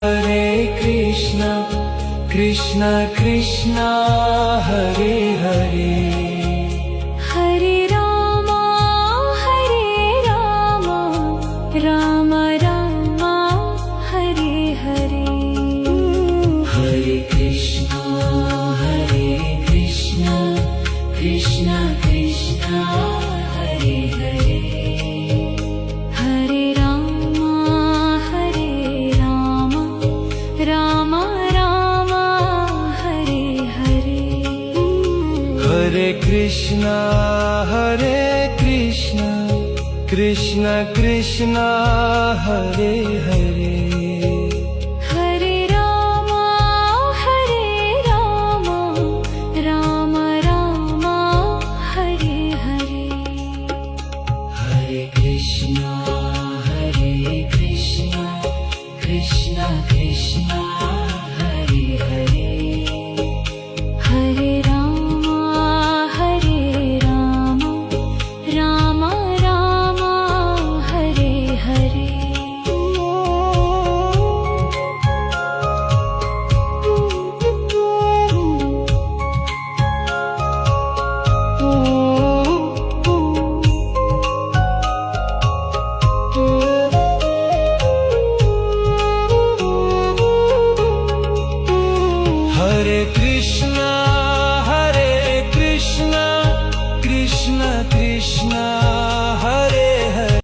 Hare Krishna, Krishna Krishna, Hare Hare, Hare Rama, Rama Rama, Hare Hare. Hare Krishna, Krishna Krishna, Hare Hare, Hare Rama, Rama Rama, Hare Hare. Hare Krishna, Krishna Krishna, Hare Hare, Hare Rama, Rama Rama, Hare Hare. Hare Krishna, Krishna Krishna, Hare Hare.